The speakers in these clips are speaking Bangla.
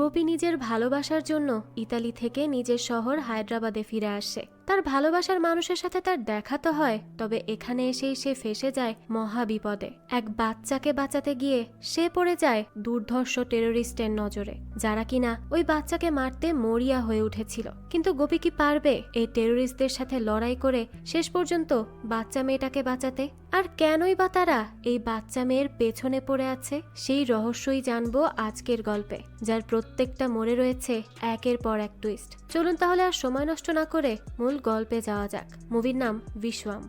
গোপী নিজের ভালোবাসার জন্য ইতালি থেকে নিজের শহর হায়দ্রাবাদে ফিরে আসে। তার ভালোবাসার মানুষের সাথে তার দেখা তো হয়, তবে এখানে এসেই সে ফেঁসে যায় মহা বিপদে। এক বাচ্চাকে বাঁচাতে গিয়ে সে পড়ে যায় দুর্ধর্ষ টেরোরিস্টের নজরে, যারা কিনা ওই বাচ্চাকে মারতে মরিয়া হয়ে উঠেছিল। কিন্তু গোপী কি পারবে এই টেরোরিস্টদের সাথে লড়াই করে শেষ পর্যন্ত বাচ্চা মেয়েটাকে বাঁচাতে? আর কেনই বা তারা এই বাচ্চা মেয়ের পেছনে পড়ে আছে, সেই রহস্যই জানবো আজকের গল্পে, যার প্রত্যেকটা মোড়ে রয়েছে একের পর এক টুইস্ট। চলুন তাহলে আর সময় নষ্ট না করে মূল গল্পে যাওয়া যাক। মুভির নাম বিশ্বম।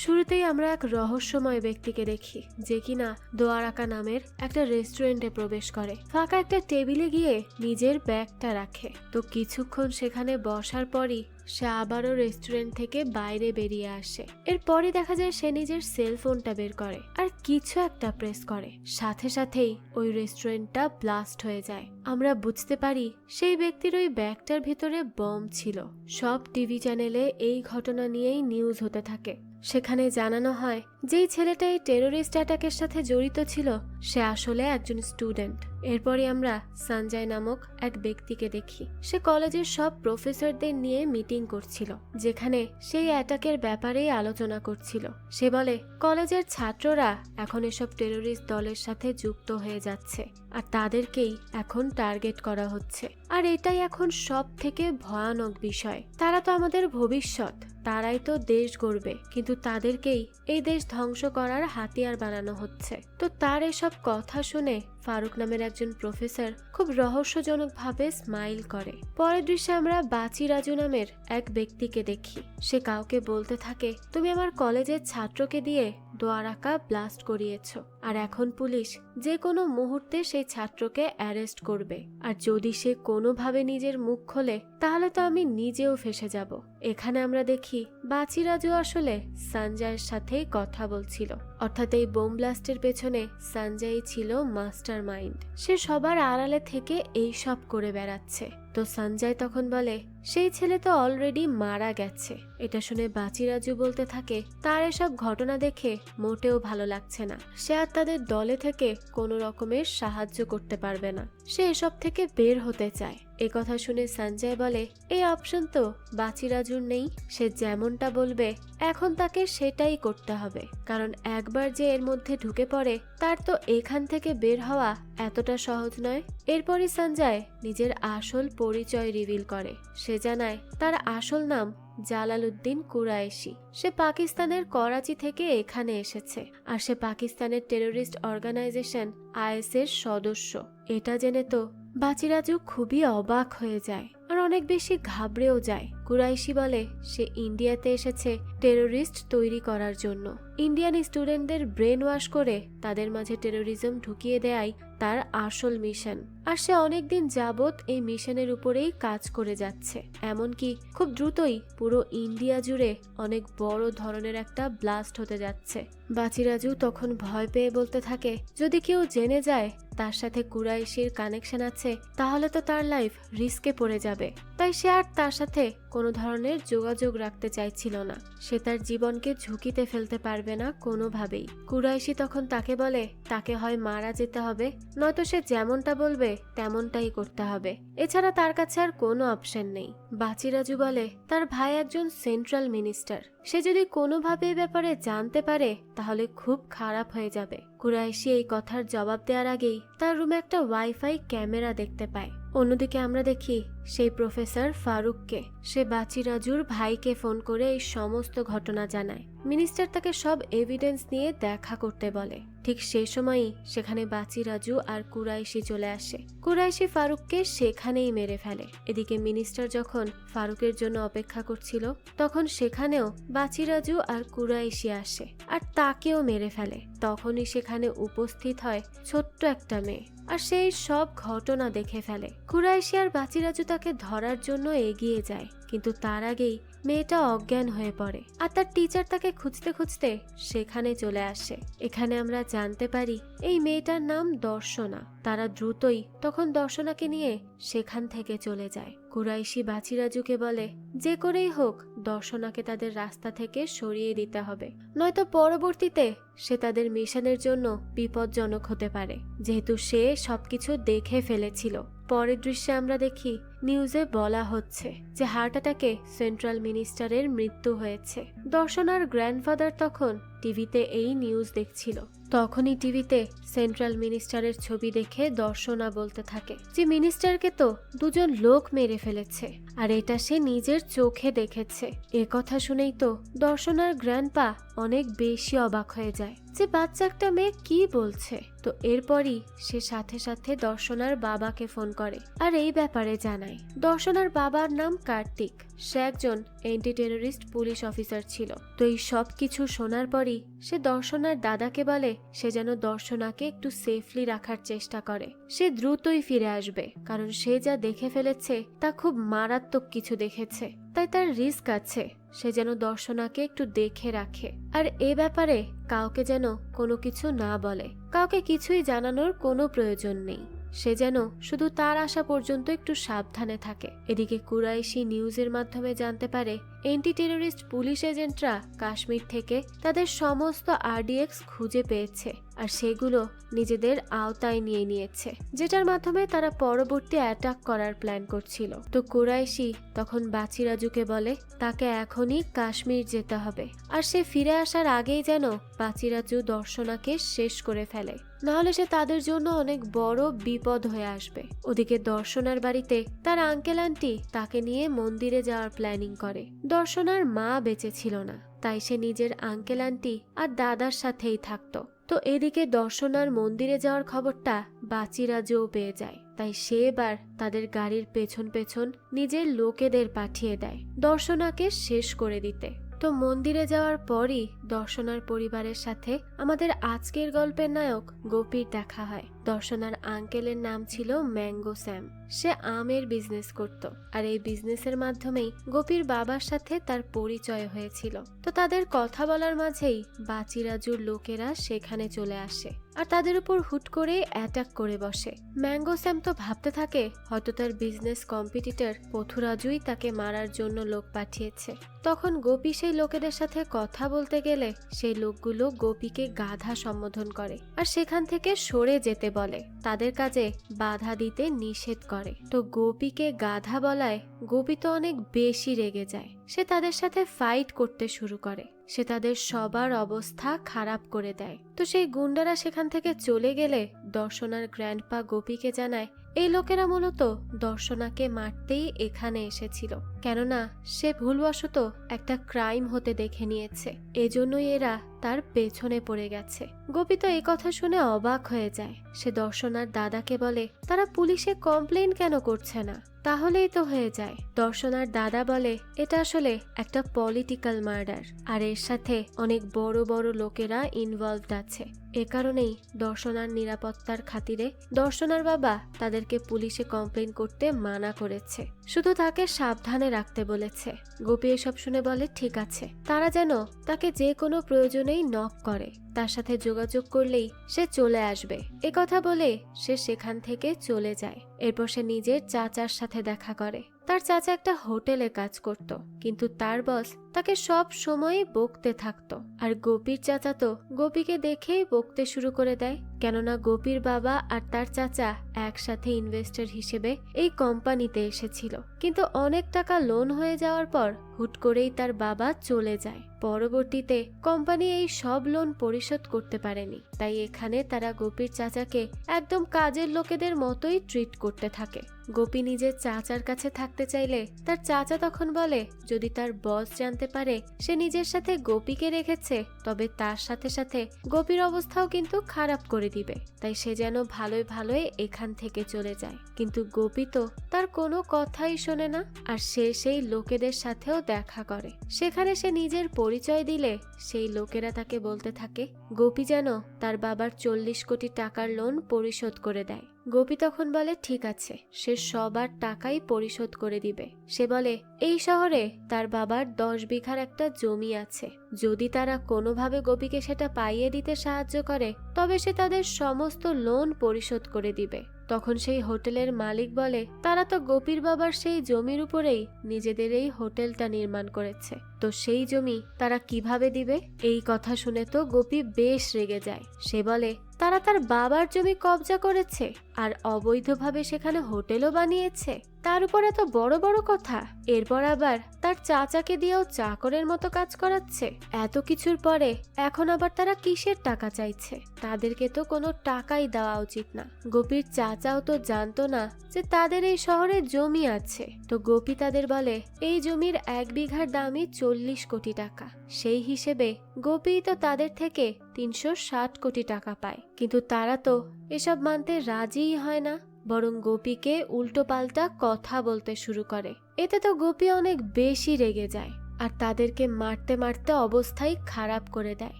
শুরুতেই আমরা এক রহস্যময় ব্যক্তিকে দেখি, যে কিনা দোয়ারাকা নামের একটা রেস্টুরেন্টে প্রবেশ করে। ফাঁকা একটা টেবিলে গিয়ে নিজের ব্যাগটা রাখে। তো কিছুক্ষণ সেখানে বসার পরই সে আবারও রেস্টুরেন্ট থেকে বাইরে বেরিয়ে আসে। এরপরই দেখা যায় সে নিজের সেলফোনটা বের করে আর কিছু একটা প্রেস করে। সাথে সাথেই ওই রেস্টুরেন্টটা ব্লাস্ট হয়ে যায়। আমরা বুঝতে পারি সেই ব্যক্তির ওই ব্যাগটার ভিতরে বম ছিল। সব টিভি চ্যানেলে এই ঘটনা নিয়েই নিউজ হতে থাকে। সেখানে জানানো হয় যেই ছেলেটা এই টেরোরিস্ট অ্যাটাকের সাথে জড়িত ছিল সে আসলে একজন স্টুডেন্ট। এরপরই আমরা সঞ্জয় নামক এক ব্যক্তিকে দেখি। সে কলেজের সব প্রফেসরদের নিয়ে মিটিং করছিল, যেখানে সেই অ্যাটাকের ব্যাপারেই আলোচনা করছিল। সে বলে কলেজের ছাত্ররা এখন এসব টেরোরিস্ট দলের সাথে যুক্ত হয়ে যাচ্ছে আর তাদেরকেই এখন টার্গেট করা হচ্ছে। আর এটাই এখন সব থেকে ভয়ানক বিষয়। তারা তো আমাদের ভবিষ্যৎ, তারাই তো দেশ গড়বে, কিন্তু তাদেরকেই এই দেশ ধ্বংস করার হাতিয়ার বানানো হচ্ছে। তো তার এসব কথা শুনে ফারুক নামের একজন প্রফেসর খুব রহস্যজনকভাবে স্মাইল করে। পরের দৃশ্যে আমরা বাচি রাজু নামের এক ব্যক্তিকে দেখি। সে কাউকে বলতে থাকে, তুমি আমার কলেজের ছাত্রকে দিয়ে দোয়ারাকা ব্লাস্ট করিয়েছো, আর এখন পুলিশ যে কোনো মুহূর্তে সেই ছাত্রকে অ্যারেস্ট করবে। আর যদি সে কোনোভাবে নিজের মুখ খোলে তাহলে তো আমি নিজেও ফেসে যাব। এখানে আমরা দেখি বাচি রাজু আসলে সঞ্জয়ের সাথেই কথা বলছিল, অর্থাৎ এই বোম ব্লাস্টের পেছনে সঞ্জয় ছিল মাস্টার মাইন্ড। সে সবার আড়ালে থেকে এই সব করে বেড়াচ্ছে। তো সঞ্জয় তখন বলে সেই ছেলে তো অলরেডি মারা গেছে। এটা শুনে বাচি রাজু বলতে থাকে তার এসব ঘটনা দেখে মোটেও ভালো লাগছে না। সে আর তাদের দলে থেকে কোনো রকমের সাহায্য করতে পারবে না। সে এসব থেকে বের হতে চায়। এ কথা শুনে সঞ্জয় বলে এই অপশন তো বাচি রাজুর নেই। সে যেমনটা বলবে এখন তাকে সেটাই করতে হবে, কারণ একবার যে এর মধ্যে ঢুকে পড়ে তার তো এখান থেকে বের হওয়া এতটা সহজ নয়। এরপরই সঞ্জয় নিজের আসল পরিচয় রিভিল করে। সে জানায় তার আসল নাম জালালউদ্দিন কুরাইশি। সে পাকিস্তানের করাচি থেকে এখানে এসেছে, আর সে পাকিস্তানের টেরোরিস্ট অর্গানাইজেশন আইএস এর সদস্য। এটা জেনে তো বাচি রাজু খুবই অবাক হয়ে যায় আর অনেক বেশি ঘাবড়েও যায়। কুরাইশি বলে সে ইন্ডিয়াতে এসেছে টেরোরিস্ট তৈরি করার জন্য। ইন্ডিয়ান স্টুডেন্টদের ব্রেন ওয়াশ করে তাদের মাঝে টেরোরিজম ঢুকিয়ে দেয়াই তার আসল মিশন। আর সে অনেকদিন যাবত এই মিশনের উপরেই কাজ করে যাচ্ছে। এমনকি খুব দ্রুতই পুরো ইন্ডিয়া জুড়ে অনেক বড় ধরনের একটা ব্লাস্ট হতে যাচ্ছে। বাচি রাজু তখন ভয় পেয়ে বলতে থাকে যদি কেউ জেনে যায় তার সাথে কুরাইশির কানেকশন আছে তাহলে তো তার লাইফ রিস্কে পড়ে যাবে। তাই সে আর তার সাথে কোনো ধরনের যোগাযোগ রাখতে চাইছিল না। সে তার জীবনকে ঝুঁকিতে ফেলতে পারবে না কোনোভাবেই। কুরাইশি তখন তাকে বলে তাকে হয় মারা যেতে হবে, নয়তো সে যেমনটা বলবে তেমনটাই করতে হবে। এছাড়া তার কাছে আর কোনো অপশন নেই। বাচি রাজু বলে তার ভাই একজন সেন্ট্রাল মিনিস্টার, সে যদি কোনোভাবে এ ব্যাপারে জানতে পারে তাহলে খুব খারাপ হয়ে যাবে। কুরাইশি এই কথার জবাব দেওয়ার আগেই তার রুমে একটা ওয়াইফাই ক্যামেরা দেখতে পায়। অন্যদিকে আমরা দেখি সেই প্রফেসর ফারুককে। সে বাচি রাজুর ভাইকে ফোন করে এই সমস্ত ঘটনা জানায়। মিনিস্টার তাকে সব এভিডেন্স নিয়ে দেখা করতে বলে। ঠিক সেই সময়ই সেখানে বাচি রাজু আর কুরাইশি চলে আসে। কুরাইশি ফারুককে সেখানেই মেরে ফেলে। এদিকে মিনিস্টার যখন ফারুকের জন্য অপেক্ষা করছিল তখন সেখানেও বাচি রাজু আর কুরাইশি আসে আর তাকেও মেরে ফেলে। তখনই সেখানে উপস্থিত হয় ছোট্ট একটা মেয়ে, আর সেই সব ঘটনা দেখে ফেলে। কুরাইশি আর বাচি রাজু তাকে ধরার জন্য এগিয়ে যায়, কিন্তু তার আগেই মেয়েটা অজ্ঞান হয়ে পড়ে আর তার টিচার তাকে খুঁজতে খুঁজতে সেখানে চলে আসে। এখানে আমরা জানতে পারি এই মেয়েটার নাম দর্শনা। তারা দ্রুতই তখন দর্শনাকে নিয়ে সেখান থেকে চলে যায়। কুরাইশি বাচিরাজুকে বলে যে করেই হোক দর্শনাকে তাদের রাস্তা থেকে সরিয়ে দিতে হবে, নয়তো পরবর্তীতে সে তাদের মিশনের জন্য বিপজ্জনক হতে পারে, যেহেতু সে সবকিছু দেখে ফেলেছিল। পরের দৃশ্যে আমরা দেখি নিউজে বলা হচ্ছে যে হার্ট অ্যাটাকে সেন্ট্রাল মিনিস্টারের মৃত্যু হয়েছে। দর্শনার গ্র্যান্ডফাদার তখন টিভিতে এই নিউজ দেখছিল। তখনই টিভিতে সেন্ট্রাল মিনিস্টারের ছবি দেখে দর্শনা বলতে থাকে যে মিনিস্টারকে তো দুজন লোক মেরে ফেলেছে, আর এটা সে নিজের চোখে দেখেছে। এ কথা শুনেই তো দর্শনার গ্র্যান্ডপা অনেক বেশি অবাক হয়ে যায় যে বাচ্চা একটা মেয়ে কি বলছে। তো এরপরই সে সাথে সাথে দর্শনার বাবাকে ফোন করে আর এই ব্যাপারে জানায়। দর্শনার বাবার নাম কার্তিক, সে একজন অ্যান্টি টেররিস্ট পুলিশ অফিসার ছিল। তো এই সব কিছু শোনার পরই সে দর্শনার দাদাকে বলে সে যেন দর্শনাকে একটু সেফলি রাখার চেষ্টা করে, সে দ্রুতই ফিরে আসবে, কারণ সে যা দেখে ফেলেছে তা খুব মারাত্মক কিছু দেখেছে, তাই তার রিস্ক আছে। সে যেন দর্শনাকে একটু দেখে রাখে, আর এ ব্যাপারে কাউকে যেন কোনো কিছু না বলে, কাউকে কিছুই জানানোর কোনো প্রয়োজন নেই। সে যেন শুধু তার আসা পর্যন্ত একটু সাবধানে থাকে। এদিকে কুরাইশি নিউজের মাধ্যমে জানতে পারে অ্যান্টি টেররিস্ট পুলিশ এজেন্টরা কাশ্মীর থেকে তাদের সমস্ত আরডিএক্স খুঁজে পেয়েছে, আর সেগুলো নিজেদের আওতায় নিয়ে নিয়েছে, যেটার মাধ্যমে তারা পরবর্তী অ্যাটাক করার প্ল্যান করছিল। তো কুরাইশি তখন বাচিরাজুকে বলে তাকে এখনই কাশ্মীর যেতে হবে, আর সে ফিরে আসার আগেই যেন বাচিরাজু দর্শনাকে শেষ করে ফেলে, নাহলে সে তাদের জন্য অনেক বড় বিপদ হয়ে আসবে। ওদিকে দর্শনার বাড়িতে তার আঙ্কেল আন্টি তাকে নিয়ে মন্দিরে যাওয়ার প্ল্যানিং করে। দর্শনার মা বেঁচে ছিল না, তাই সে নিজের আঙ্কেল আন্টি আর দাদার সাথেই থাকতো। তো এদিকে দর্শনার মন্দিরে যাওয়ার খবরটা বাচিরাজও পেয়ে যায়, তাই সে এবার তাদের গাড়ির পেছন পেছন নিজের লোকেদের পাঠিয়ে দেয় দর্শনাকে শেষ করে দিতে। তো মন্দিরে যাওয়ার পরই দর্শনার পরিবারের সাথে আমাদের আজকের গল্পের নায়ক গোপীর দেখা হয়। দর্শনার আঙ্কেলের নাম ছিল ম্যাঙ্গো স্যাম, সে আমের বিজনেস করত, আর এই বিজনেসের মাধ্যমেই গোপীর বাবার সাথে তার পরিচয় হয়েছিল। তো তাদের কথা বলার মাঝেই বাচিরাজুর লোকেরা সেখানে চলে আসে আর তাদের উপর হুট করে অ্যাটাক করে বসে। ম্যাঙ্গো স্যাম তো ভাবতে থাকে হয়তো তার বিজনেস কম্পিটিটর পথুরাজুই তাকে মারার জন্য লোক পাঠিয়েছে। তখন গোপী সেই লোকেদের সাথে কথা বলতে গেলে সেই লোকগুলো গোপীকে গাধা সম্বোধন করে আর সেখান থেকে সরে যেতে বলে, তাদের কাজে বাধা দিতে নিষেধ করে। তো গোপীকে গাধা বলায় গোপী তো অনেক বেশি রেগে যায়, সে তাদের সাথে ফাইট করতে শুরু করে, সে তাদের সবার অবস্থা খারাপ করে দেয়। তো সেই গুন্ডারা সেখান থেকে চলে গেলে দর্শনার গ্র্যান্ডপা গোপীকে জানায় এই লোকেরা মূলত দর্শনাকে মারতেই এখানে এসেছিল, কেননা সে ভুলবশত একটা ক্রাইম হতে দেখে নিয়েছে, এজন্যই এরা তার পেছনে পড়ে গেছে। গোপী তো এই কথা শুনে অবাক হয়ে যায়। সে দর্শনার দাদাকে বলে তারা পুলিশে কমপ্লেন কেন করছে না, তাহলেই তো হয়ে যায়। দর্শনার দাদা বলে এটা আসলে একটা পলিটিক্যাল মার্ডার, আর এর সাথে অনেক বড় বড় লোকেরা ইনভলভড আছে, এ কারণেই দর্শনার নিরাপত্তার খাতিরে দর্শনার বাবা তাদেরকে পুলিশে কমপ্লেন করতে মানা করেছে, শুধু তাকে সাবধানে রাখতে বলেছে। গোপী এসব শুনে বলে ঠিক আছে, তারা যেন তাকে যে কোনো প্রয়োজনেই নক করে, তার সাথে যোগাযোগ করলেই সে চলে আসবে। এ কথা বলে সে সেখান থেকে চলে যায়। এরপর সে নিজের চাচার সাথে দেখা করে। তার চাচা একটা হোটেলে কাজ করত, কিন্তু তার বস তাকে সব সময় বকতে থাকতো, আর গোপীর চাচা তো গোপীকে দেখেই বকতে শুরু করে দেয়, কেননা গোপীর বাবা আর তার চাচা একসাথে ইনভেস্টর হিসেবে এই কোম্পানিতে এসেছিল, কিন্তু অনেক টাকা লোন হয়ে যাওয়ার পর হুট করেই তার বাবা চলে যায়। পরবর্তীতে কোম্পানি এই সব লোন পরিশোধ করতে পারেনি, তাই এখানে তারা গোপীর চাচাকে একদম কাজের লোকেদের মতোই ট্রিট করতে থাকে। গোপী নিজের চাচার কাছে থাকতে চাইলে তার চাচা তখন বলে যদি তার বস জানতে পারে সে নিজের সাথে গোপীকে রেখেছে, তবে তার সাথে সাথে গোপীর অবস্থাও কিন্তু খারাপ করে দিবে, তাই সে যেন ভালোই ভালোই এখান থেকে চলে যায়। কিন্তু গোপী তো তার কোনো কথাই শোনে না, আর সে সেই লোকেদের সাথেও দেখা করে। সেখানে সে নিজের পরিচয় দিলে সেই লোকেরা তাকে বলতে থাকে গোপী যেন তার বাবার 40 কোটি টাকার লোন পরিশোধ করে দেয়, গোপী তখন বলে ঠিক আছে, সে সবার টাকাই পরিশোধ করে দিবে। সে বলে এই শহরে তার বাবার 10 বিঘার একটা জমি আছে, যদি তারা কোনোভাবে গোপীকে সেটা পাইয়ে দিতে সাহায্য করে তবে সে তাদের সমস্ত লোন পরিশোধ করে দিবে। তখন সেই হোটেলের মালিক বলে তারা তো গোপীর বাবার সেই জমির উপরেই নিজেদের এই হোটেলটা নির্মাণ করেছে, তো সেই জমি তারা কিভাবে দিবে? এই কথা শুনে তো গোপী বেশ রেগে যায়। সে বলে তারা তার বাবার জমি কবজা করেছে আর অবৈধভাবে সেখানে হোটেলও বানিয়েছে, তার উপর এত বড় বড় কথা, এরপর আবার তার চাচাকে দিয়েও চাকরের মতো কাজ করাচ্ছে। এত কিছুর পরে এখন আবার তারা কিসের টাকা চাইছে? তাদেরকে তো কোনো টাকাই দেওয়া উচিত না। গোপীর চাচাও তো জানতো না যে তাদের এই শহরে জমি আছে, তো গোপী তাদের বলে এই জমির 1 বিঘার দামই 40 কোটি টাকা। সেই হিসেবে গোপী তো তাদের থেকে 360 কোটি টাকা পায়, কিন্তু তারা তো এসব মানতে রাজিই হয় না, বরং গোপীকে উল্টো পাল্টা কথা বলতে শুরু করে। এতে তো গোপী অনেক বেশি রেগে যায় আর তাদেরকে মারতে মারতে অবস্থাই খারাপ করে দেয়।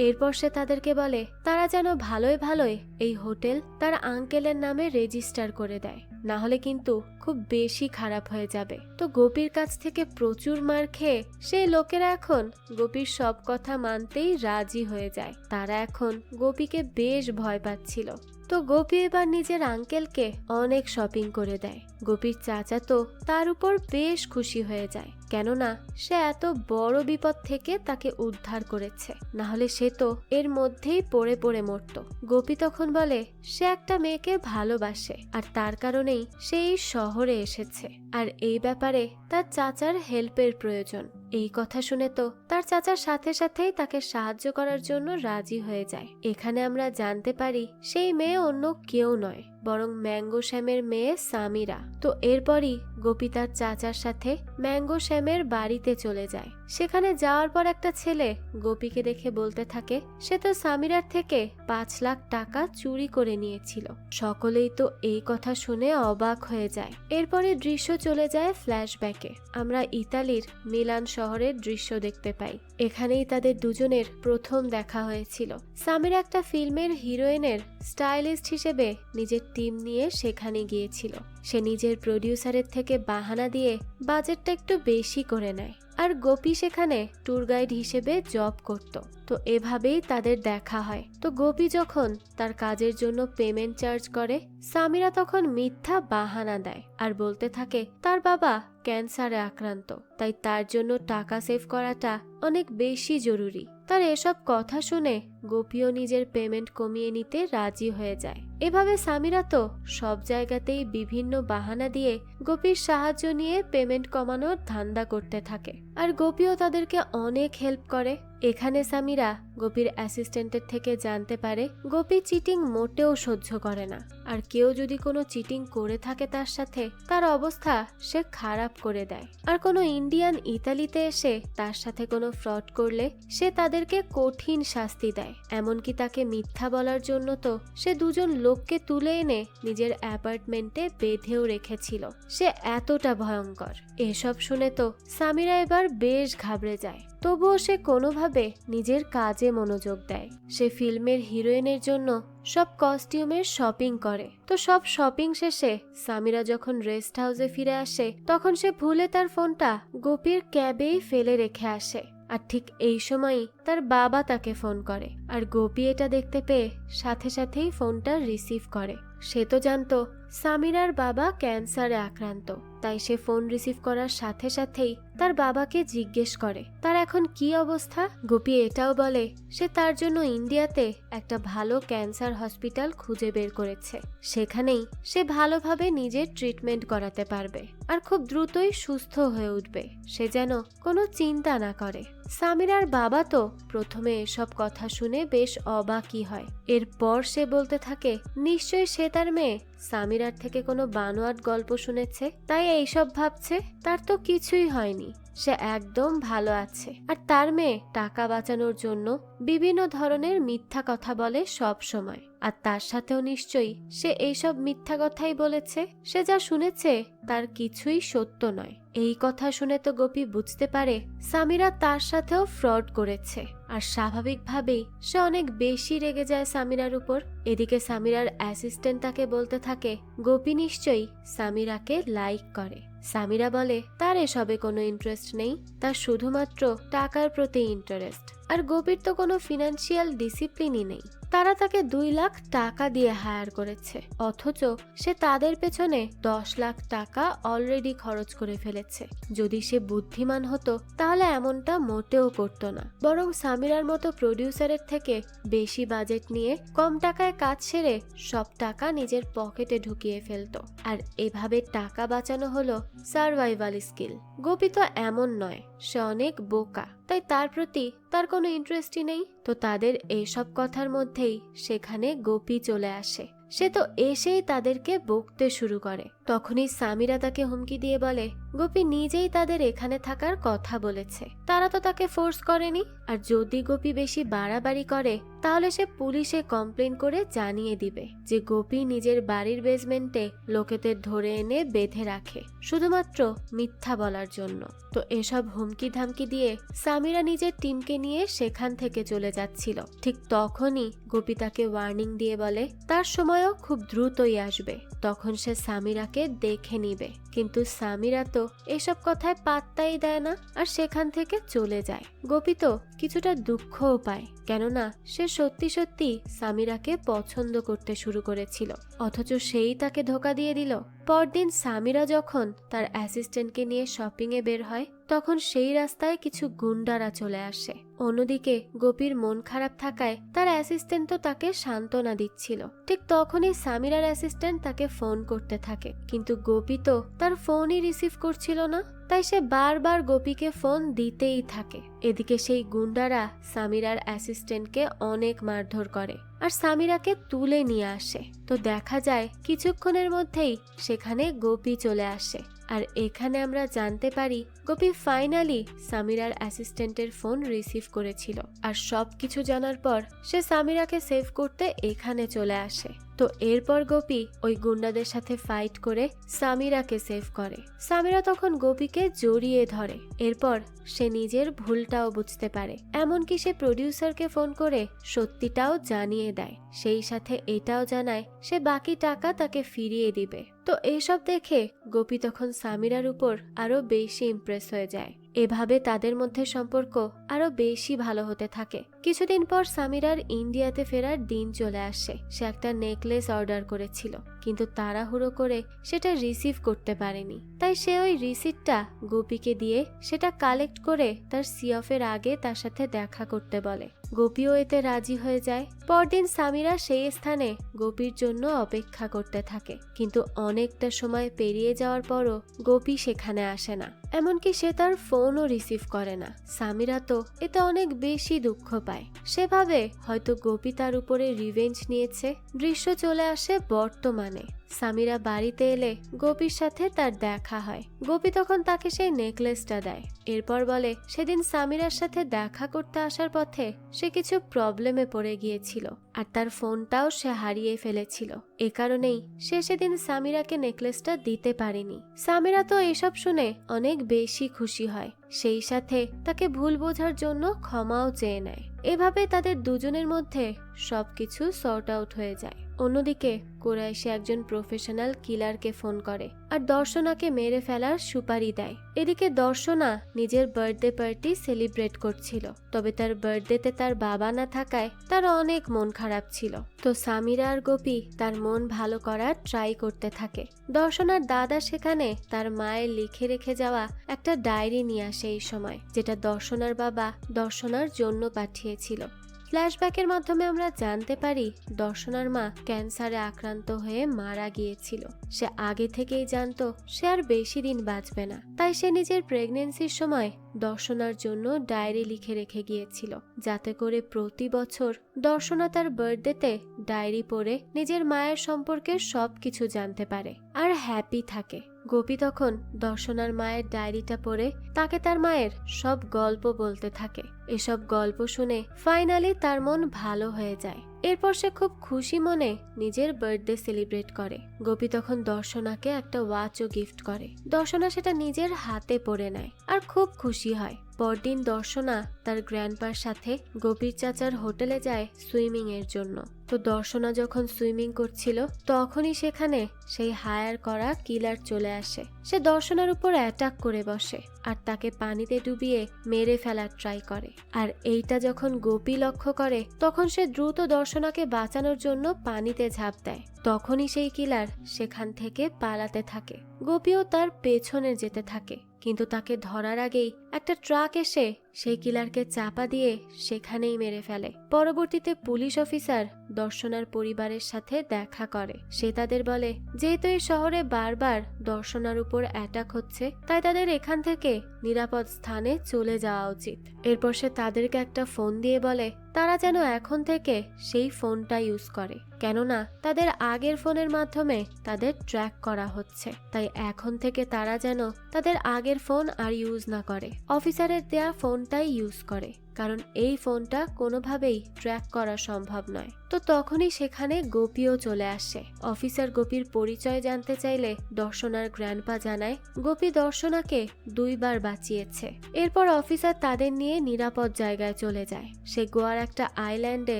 এরপর সে তাদেরকে বলে তারা যেন ভালোই ভালোই এই হোটেল তার আঙ্কেলের নামে রেজিস্টার করে দেয়, না হলে কিন্তু খুব বেশি খারাপ হয়ে যাবে। তো গোপীর কাছ থেকে প্রচুর মার খেয়ে সেই লোকেরা এখন গোপীর সব কথা মানতেই রাজি হয়ে যায়। তারা এখন গোপীকে বেশ ভয় পাচ্ছিল। তো গোপী এবার নিজের আঙ্কেলকে অনেক শপিং করে দেয়। গোপীর চাচা তো তার উপর বেশ খুশি হয়ে যায়, কেননা সে এত বড় বিপদ থেকে তাকে উদ্ধার করেছে, না হলে সে তো এর মধ্যেই পড়ে পড়ে মরত। গোপী তখন বলে সে একটা মেয়েকে ভালোবাসে আর তার কারণেই সে এই শহরে এসেছে, আর এই ব্যাপারে তার চাচার হেল্পের প্রয়োজন। এই কথা শুনে তো তার চাচার সাথে সাথেই তাকে সাহায্য করার জন্য রাজি হয়ে যায়। এখানে আমরা জানতে পারি সেই মেয়ে অন্য কেউ নয়, বরং ম্যাঙ্গো শ্যামের মেয়ে সামিরা। তো এরপরই গোপী তার চাচার সাথে ম্যাঙ্গো শ্যামের বাড়িতে চলে যায়। সেখানে যাওয়ার পর একটা ছেলে গোপীকে দেখে বলতে থাকে সে তো সামিরার থেকে 5 লাখ টাকা চুরি করে নিয়েছিল। সকলেই তো এই কথা শুনে অবাক হয়ে যায়। এরপরে দৃশ্য চলে যায় ফ্ল্যাশব্যাকে। আমরা ইতালির মিলান শহরের দৃশ্য দেখতে পাই। এখানেই তাদের দুজনের প্রথম দেখা হয়েছিল। সামিরা একটা ফিল্মের হিরোইনের স্টাইলিস্ট হিসেবে নিজের টিম নিয়ে সেখানে গিয়েছিল। সে নিজের প্রডিউসারের থেকে বাহানা দিয়ে বাজেটটা একটু বেশি করে নেয়, আর গোপী সেখানে ট্যুর গাইড হিসেবে জব করত। তো এভাবেই তাদের দেখা হয়। তো গোপী যখন তার কাজের জন্য পেমেন্ট চার্জ করে, সামিরা তখন মিথ্যা বাহানা দেয় আর বলতে থাকে তার বাবা ক্যান্সারে আক্রান্ত, তাই তার জন্য টাকা সেভ করাটা অনেক বেশি জরুরি। তার এসব কথা শুনে গোপীও নিজের পেমেন্ট কমিয়ে নিতে রাজি হয়ে যায়। এভাবে সামিরা তো সব জায়গাতেই বিভিন্ন বাহানা দিয়ে গোপীর সাহায্য নিয়ে পেমেন্ট কমানোর ধান্দা করতে থাকে, আর গোপীও তাদেরকে অনেক হেল্প করে। এখানে সামিরা গোপীর অ্যাসিস্ট্যান্টের থেকে জানতে পারে গোপী চিটিং মোটেও সহ্য করে না, আর কেউ যদি কোনো চিটিং করে থাকে তার সাথে, তার অবস্থা সে খারাপ করে দেয়। আর কোনো ইন্ডিয়ান ইতালিতে এসে তার সাথে কোনো ফ্রড করলে সে তাদেরকে কঠিন শাস্তি দেয়। এমনকি তাকে মিথ্যা বলার জন্য তো সে 2 জন লোককে তুলে এনে নিজের অ্যাপার্টমেন্টে বেঁধেও রেখেছিল। সে এতটা ভয়ঙ্কর। এসব শুনে তো সামিরা এবার বেশ ঘাবড়ে যায়, তবুও সে কোনোভাবে নিজের কাজে মনোযোগ দেয়। সে ফিল্মের হিরোইনের জন্য সব কস্টিউমের শপিং করে। তো সব শপিং শেষে সামিরা যখন রেস্ট হাউসে ফিরে আসে, তখন সে ভুলে তার ফোনটা গোপীর ক্যাবেই ফেলে রেখে আসে। আর ঠিক এই সময়ই তার বাবা তাকে ফোন করে, আর গোপী এটা দেখতে পেয়ে সাথে সাথেই ফোনটা রিসিভ করে। সে তো জানতো সামিরার বাবা ক্যান্সারে আক্রান্ত, তাই সে ফোন রিসিভ করার সাথে সাথেই তার বাবাকে জিজ্ঞেস করে তার এখন কি অবস্থা। গোপী এটাও বলে সে তার জন্য ইন্ডিয়াতে একটা ভালো ক্যান্সার হসপিটাল খুঁজে বের করেছে, সেখানেই সে ভালোভাবে নিজের ট্রিটমেন্ট করাতে পারবে আর খুব দ্রুতই সুস্থ হয়ে উঠবে। সে যেন কোনো চিন্তা না করে। সামিরার বাবা তো প্রথমে এসব কথা শুনে বেশ অবাকই হয়। এরপর সে বলতে থাকে নিশ্চয়ই সে তার মেয়ে সামিরার থেকে কোনো বানোয়াট গল্প শুনেছে, তাই এইসব ভাবছে। তার তো কিছুই হয়নি, সে একদম ভালো আছে, আর তার মেয়ে টাকা বাঁচানোর জন্য বিভিন্ন ধরনের মিথ্যা কথা বলে সব সময়। আর তার সাথেও নিশ্চয়ই সে এইসব মিথ্যা কথাই বলেছে। সে যা শুনেছে তার কিছুই সত্য নয়। এই কথা শুনে তো গোপী বুঝতে পারে সামিরা তার সাথেও ফ্রড করেছে, আর স্বাভাবিকভাবেই সে অনেক বেশি রেগে যায় সামিরার উপর। এদিকে সামিরার অ্যাসিস্ট্যান্ট তাকে বলতে থাকে গোপী নিশ্চয়ই সামিরাকে লাইক করে। সামিরা বলে তার এসবে কোনো ইন্টারেস্ট নেই, তার শুধুমাত্র টাকার প্রতি ইন্টারেস্ট। আর গোপীর তো কোনো ফিনান্সিয়াল ডিসিপ্লিনই নেই। তারা তাকে 2 লাখ টাকা দিয়ে হায়ার করেছে, অথচ সে তাদের পেছনে 10 লাখ টাকা অলরেডি খরচ করে ফেলেছে। যদি সে বুদ্ধিমান হতো তাহলে এমনটা মোটেও করতো না, বরং সামিরার মতো প্রডিউসারের থেকে বেশি বাজেট নিয়ে কম টাকায় কাজ সেরে সব টাকা নিজের পকেটে ঢুকিয়ে ফেলতো। আর এভাবে টাকা বাঁচানো হলো সার্ভাইভাল স্কিল। গোপী তো এমন নয়, সে অনেক বোকা, তাই তার প্রতি তার কোনো ইন্টারেস্টই নেই। তো তাদের এইসব কথার মধ্যেই সেখানে গোপী চলে আসে। সে তো এসেই তাদেরকে বকতে শুরু করে। তখনই সামিরা তাকে হুমকি দিয়ে বলে গোপী নিজেই তাদের এখানে থাকার কথা বলেছে, তারা তো তাকে ফোর্স করেনি। আর যদি গোপী বেশি বাড়াবাড়ি করে তাহলে সে পুলিশে কমপ্লেন করে জানিয়ে দিবে যে গোপী নিজের বাড়ির বেসমেন্টে লোকেদের ধরে এনে বেঁধে রাখে শুধুমাত্র মিথ্যা বলার জন্য। তো এসব হুমকি ধামকি দিয়ে সামিরা নিজের টিমকে নিয়ে সেখান থেকে চলে যাচ্ছিল। ঠিক তখনই গোপী তাকে ওয়ার্নিং দিয়ে বলে তার সময়ও খুব দ্রুতই আসবে, তখন সে সামিরাকে দেখে নিবে। কিন্তু সামিরা তো এসব কথায় পাত্তাই দেয় না, আর সেখান থেকে চলে যায়। গোপী তো কিছুটা দুঃখও পায়, কেননা সে সত্যি সত্যি সামিরাকে পছন্দ করতে শুরু করেছিল, অথচ সেই তাকে ধোকা দিয়ে দিল। পরদিন সামিরা যখন তার অ্যাসিস্ট্যান্টকে নিয়ে শপিং এ বের হয়, তখন সেই রাস্তায় কিছু গুন্ডারা চলে আসে। অন্যদিকে গোপীর মন খারাপ থাকায় তার অ্যাসিস্ট্যান্ট তো তাকে সান্ত্বনা দিচ্ছিল। ঠিক তখনই সামিরার অ্যাসিস্ট্যান্ট তাকে ফোন করতে থাকে, কিন্তু গোপী তো তার ফোনই রিসিভ করছিল না, তাই সে বারবার গোপীকে ফোন দিতেই থাকে। এদিকে সেই গুন্ডারা সামিরার অ্যাসিস্ট্যান্টকে অনেক মারধর করে আর সামিরাকে তুলে নিয়ে আসে। তো দেখা যায় কিছুক্ষণের মধ্যেই সেখানে গোপী চলে আসে, আর এখানে আমরা জানতে পারি গোপী ফাইনালি সামিরার অ্যাসিস্ট্যান্টের ফোন রিসিভ করেছিল। আর সবকিছু জানার পর সে সামিরাকে সেভ করতে এখানে চলে আসে। তো এরপর গোপী ওই গুন্ডাদের সাথে ফাইট করে সামিরাকে সেভ করে। সামিরা তখন গোপীকে জড়িয়ে ধরে। এরপর সে নিজের ভুলটাও বুঝতে পারে, এমনকি সে প্রডিউসারকে ফোন করে সত্যিটাও জানিয়ে দেয়, সেই সাথে এটাও জানায় সে বাকি টাকা তাকে ফিরিয়ে দিবে। তো এইসব দেখে গোপী তখন সামিরার উপর আরো বেশি ইমপ্রেস হয়ে যায়। এভাবে তাদের মধ্যে সম্পর্ক আরো বেশি ভালো হতে থাকে। কিছুদিন পর সামিরার ইন্ডিয়াতে ফেরার দিন চলে আসে। সে একটা নেকলেস অর্ডার করেছিল, কিন্তু তাড়াহুড়ো করে সেটা রিসিভ করতে পারেনি, তাই সে ওই রিসিপ্টটা গোপীকে দিয়ে সেটা কালেক্ট করে তার সিঅফের আগে তার সাথে দেখা করতে বলে। গোপীও এতে রাজি হয়ে যায়। পরদিন সামিরা সেই স্থানে গোপীর জন্য অপেক্ষা করতে থাকে, কিন্তু অনেকটা সময় পেরিয়ে যাওয়ার পরও গোপী সেখানে আসে না, এমনকি সে তার ফোনও রিসিভ করে না। সামিরা তো এতে অনেক বেশি দুঃখ পায়। সে ভাবে হয়তো গোপী তার উপরে রিভেঞ্জ নিয়েছে। দৃশ্য চলে আসে বর্তমানে। সামিরা বাড়িতে এলে গোপীর সাথে তার দেখা হয়। গোপী তখন তাকে সেই নেকলেসটা দেয়। এরপর বলে সেদিন সামিরার সাথে দেখা করতে আসার পথে সে কিছু প্রবলেমে পড়ে গিয়েছিল, আর তার ফোনটাও সে হারিয়ে ফেলেছিল। এ কারণেই সে সেদিন সামিরাকে নেকলেসটা দিতে পারেনি। সামিরা তো এসব শুনে অনেক বেশি খুশি হয়, সেই সাথে তাকে ভুল বোঝার জন্য ক্ষমাও চেয়ে নেয়। এভাবে তাদের দুজনের মধ্যে সবকিছু সর্ট আউট হয়ে যায়। অন্যদিকে কুরাইশি একজন প্রফেশনাল কিলারকে ফোন করে আর দর্শনাকে মেরে ফেলার সুপারি দেয়। এদিকে দর্শনা নিজের বার্থডে পার্টি সেলিব্রেট করছিল, তবে তার বার্থডেতে তার বাবা না থাকায় তার অনেক মন খারাপ ছিল। তো সামিরা আর গোপী তার মন ভালো করার ট্রাই করতে থাকে। দর্শনার দাদা সেখানে তার মায়ের লিখে রেখে যাওয়া একটা ডায়েরি নিয়ে আসে এই সময়, যেটা দর্শনার বাবা দর্শনার জন্য পাঠিয়েছিল। ফ্ল্যাশব্যাকের মাধ্যমে আমরা জানতে পারি দর্শনার মা ক্যান্সারে আক্রান্ত হয়ে মারা গিয়েছিল। সে আগে থেকেই জানতো সে আর বেশি দিন বাঁচবে না, তাই সে নিজের প্রেগনেন্সির সময় দর্শনার জন্য ডায়েরি লিখে রেখে গিয়েছিল, যাতে করে প্রতি বছর দর্শনা তার বার্থডেতে ডায়েরি পড়ে নিজের মায়ের সম্পর্কে সবকিছু জানতে পারে আর হ্যাপি থাকে। গোপী তখন দর্শনার মায়ের ডায়েরিটা পড়ে তাকে তার মায়ের সব গল্প বলতে থাকে। এসব গল্প শুনে ফাইনালি তার মন ভালো হয়ে যায়। এরপর সে খুব খুশি মনে নিজের বার্থডে সেলিব্রেট করে। গোপী তখন দর্শনাকে একটা ওয়াচও গিফট করে। দর্শনা সেটা নিজের হাতে পরে নেয় আর খুব খুশি হয়। পরদিন দর্শনা তার গ্র্যান্ডপার সাথে গোপীর চাচার হোটেলে যায় সুইমিং এর জন্য। তো দর্শনা যখন সুইমিং করছিল তখনই সেখানে সেই হায়ার করা কিলার চলে আসে। সে দর্শনার উপর অ্যাটাক করে বসে আর তাকে পানিতে ডুবিয়ে মেরে ফেলার ট্রাই করে। আর এইটা যখন গোপী লক্ষ্য করে তখন সে দ্রুত দর্শনাকে বাঁচানোর জন্য পানিতে ঝাঁপ দেয়। তখনই সেই কিলার সেখান থেকে পালাতে থাকে। গোপীও তার পেছনে যেতে থাকে, কিন্তু তাকে ধরার আগেই একটা ট্রাক এসে সেই কিলারকে চাপা দিয়ে সেখানেই মেরে ফেলে। পরবর্তীতে পুলিশ অফিসার দর্শনার পরিবারের সাথে দেখা করে। সে তাদের বলে, যেহেতু এই শহরে বারবার দর্শনার উপর অ্যাটাক হচ্ছে, তাই তাদের এখান থেকে নিরাপদ স্থানে চলে যাওয়া উচিত। এরপর সে তাদেরকে একটা ফোন দিয়ে বলে তারা যেন এখন থেকে সেই ফোনটা ইউজ করে, কেননা তাদের আগের ফোনের মাধ্যমে তাদের ট্র্যাক করা হচ্ছে। তাই এখন থেকে তারা যেন তাদের আগের ফোন আর ইউজ না করে, অফিসারের দেয়া ফোনটাই ইউজ করে, কারণ এই ফোনটা কোনোভাবেই ট্র্যাক করা সম্ভব নয়। তো তখনই সেখানে গোপীও চলে আসে। অফিসার গোপীর পরিচয় জানতে চাইলে দর্শনার গ্র্যান্ডপা জানায় গোপী দর্শনাকে 2 বার বাঁচিয়েছে। এরপর অফিসার তাদের নিয়ে নিরাপদ জায়গায় চলে যায়। সে গোয়ার একটা আইল্যান্ডে